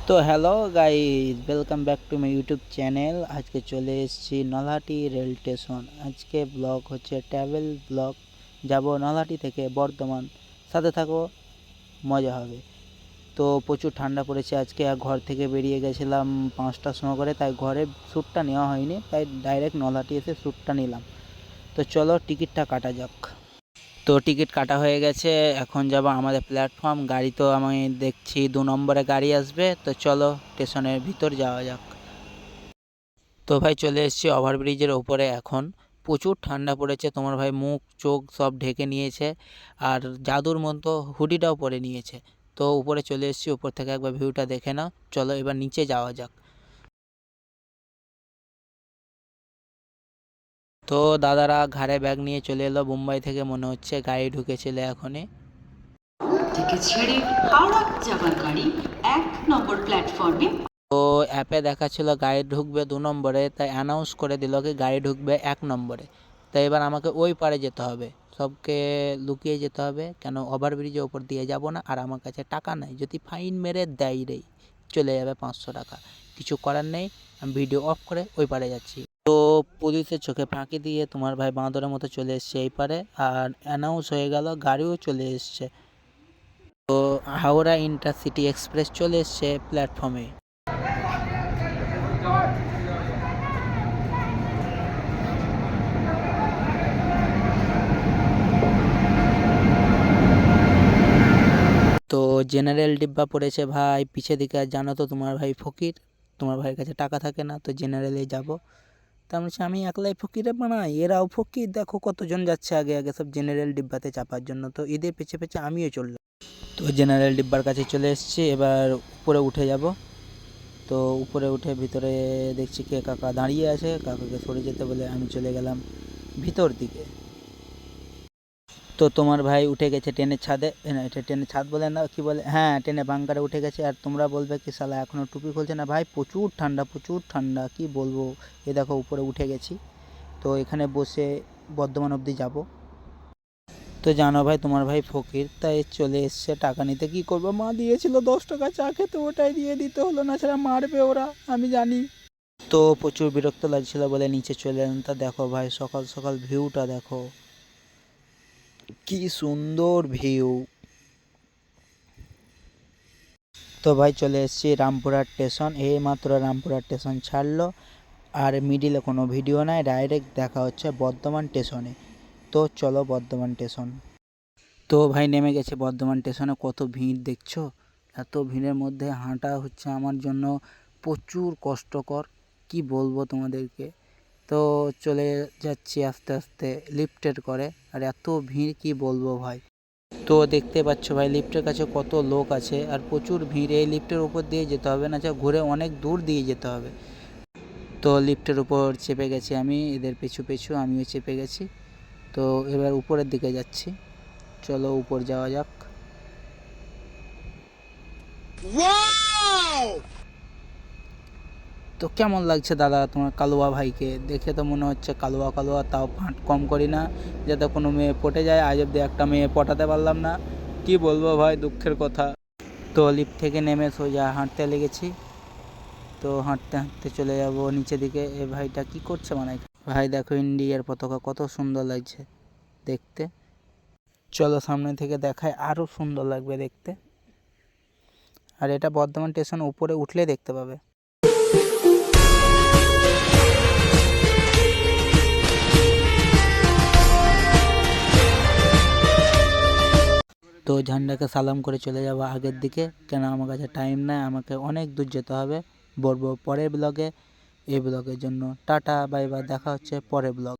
তো hello guys, welcome back to my YouTube channel. আজকে চলে এসেছি নলহাটি রেল স্টেশন। আজকে ব্লগ হচ্ছে ট্রাভেল ব্লগ। যাব নলহাটি থেকে বর্ধমান, সাথে থাকো, মজা হবে। তো প্রচুর ঠান্ডা পড়েছে আজকে, আর ঘর থেকে বেরিয়ে গেছিলাম 5টার সময় করে, তাই ঘরে শ্যুটটা নেওয়া হয়নি, তাই ডাইরেক্ট নলহাটি এসে শ্যুটটা নিলাম। তো চলো টিকিটটা কাটা যাক। তো টিকিট কাটা হয়ে গেছে, এখন যাব আমাদের প্ল্যাটফর্ম। গাড়ি তো আমি দেখছি 2 নম্বরে গাড়ি আসবে, তো চলো স্টেশনের ভিতর যাওয়া যাক। তো ভাই চলে এসেছি ওভারব্রিজের ওপরে। এখন প্রচুর ঠান্ডা পড়েছে, তোমার ভাই মুখ চোখ সব ঢেকে নিয়েছে, আর জাদুর মতো হুডিটাও পরে নিয়েছে। তো উপরে চলে এসেছি, উপর থেকে একবার ভিউটা দেখে নাও। চলো এবার নিচে যাওয়া যাক। তো দাদারা ঘাড়ে ব্যাগ নিয়ে চলে এলো মুম্বাই থেকে, মনে হচ্ছে গাড়ি ঢুকেছিল এখনই। থেকে ছেড়ে হাওড়া যাবার গাড়ি 1 নম্বর প্ল্যাটফর্মে। তো অ্যাপে দেখাচ্ছিল গাড়ি ঢুকবে 2 নম্বরে, তাই অ্যানাউন্স করে দিল কি গাড়ি ঢুকবে 1 নম্বরে। তাই এবার আমাকে ওই পারে যেতে হবে, সবকে লুকিয়ে যেতে হবে, কেন ওভারব্রিজের ওপর দিয়ে যাব না। আর আমার কাছে টাকা নাই, যদি ফাইন মেরে দেয় রে চলে যাবে 500 টাকা। কিছু করার নেই, আমি ভিডিও অফ করে ওই পারে যাচ্ছি। তো পুলিশের চোখে ফাঁকি দিয়ে তোমার ভাই বাঁদরের মতো চলে এসছে এই পারে, আর অ্যানাউন্স হয়ে গেল গাড়িও চলে এসছে। তো হাওড়া ইন্টারসিটি এক্সপ্রেস চলে এসছে প্ল্যাটফর্মে। তো জেনারেল ডিব্বা পড়েছে ভাই পিছে দিকে। আর জানো তো তোমার ভাই ফকির, তোমার ভাইয়ের কাছে টাকা থাকে না, তো জেনারেলে যাব। তার মানে আমি একলাই ফকিরে বানাই, এরাও ফকির। দেখো কতজন যাচ্ছে আগে আগে সব জেনারেল ডিব্বাতে চাপার জন্য, তো এদের পেছে পেছে আমিও চললাম। তো জেনারেল ডিব্বার কাছে চলে এসেছি, এবার উপরে উঠে যাব। তো উপরে উঠে ভিতরে দেখছি কে কাকা দাঁড়িয়ে আছে, কাকাকে সরে যেতে বলে আমি চলে গেলাম ভিতর দিকে। তো তোমার ভাই উঠে গেছে ট্রেনের ছাদে, এটা ট্রেনের ছাদ বলে না কি বলে, হ্যাঁ ট্রেনে বাঙ্কারে উঠে গেছে। আর তোমরা বলবে কি শালা এখনও টুপি খুলছে না, ভাই প্রচুর ঠান্ডা প্রচুর ঠান্ডা, কি বলবো। এ দেখো উপরে উঠে গেছি, তো এখানে বসে বর্ধমান অবধি যাব। তো জানো ভাই তোমার ভাই ফকির, তাই চলে এসছে টাকা নিতে। কি করবো, মা দিয়েছিল 10 টাকা চা খেতে, ওটাই দিয়ে দিতে হলো, না ছাড়া মারবে ওরা আমি জানি। তো প্রচুর বিরক্ত লাগছিল বলে নিচে চলে এলাম। তা দেখো ভাই সকাল সকাল ভিউটা দেখো, কি সুন্দর ভিউ। তো ভাই চলে এসেছি রামপুরহাট স্টেশন, এই মাত্র রামপুরহাট স্টেশন ছাড়লো, আর মিডিলে কোনো ভিডিও নাই, ডাইরেক্ট দেখা হচ্ছে বর্ধমান স্টেশনে। তো চলো বর্ধমান স্টেশন। তো ভাই নেমে গেছে বর্ধমান স্টেশনে। কত ভিড় দেখছো, এত ভিড়ের মধ্যে হাঁটা হচ্ছে আমার জন্য প্রচুর কষ্টকর, কি বলবো তোমাদেরকে। তো চলে যাচ্ছি আস্তে আস্তে লিফটের করে, আর এত ভিড় কি বলবো ভাই। তো দেখতে পাচ্ছ ভাই লিফটের কাছে কত লোক আছে, আর প্রচুর ভিড়। এই লিফটের উপর দিয়ে যেতে হবে, না ঘুরে অনেক দূর দিয়ে যেতে হবে। তো লিফটের উপর চেপে গেছি আমি, এদের পিছু পিছু আমিও চেপে গেছি। তো এবার উপরের দিকে যাচ্ছি, চলো উপর যাওয়া যাক। তো কেমন লাগছে দাদা তোমার কালুয়া ভাইকে দেখে? তো মনে হচ্ছে কালুয়া কালুয়া, তাও ফাঁট কম করি না, যাতে কোনো মেয়ে পটে যায়। আজ অব্দি একটা মেয়ে পটাতে পারলাম না, কি বলবো ভাই, দুঃখের কথা। তো লিফট থেকে নেমে সোজা হাঁটতে লেগেছি। তো হাঁটতে হাঁটতে চলে যাব নিচের দিকে। এ ভাইটা কি করছে মানে, ভাই দেখো ইন্ডিয়ার পতাকা কত সুন্দর লাগছে দেখতে। চলো সামনে থেকে দেখায়, আরও সুন্দর লাগবে দেখতে। আর এটা বর্ধমান স্টেশন উপরে উঠলে দেখতে পাবে। তো ঝান্ডাকে সালাম করে চলে যাব আগের দিকে, কেন আমার কাছে টাইম নাই, আমাকে অনেক দূর যেতে হবে। বলবো পরের ব্লগে। এই ব্লগের জন্য টাটা বাই বাই, দেখা হচ্ছে পরের ব্লগ।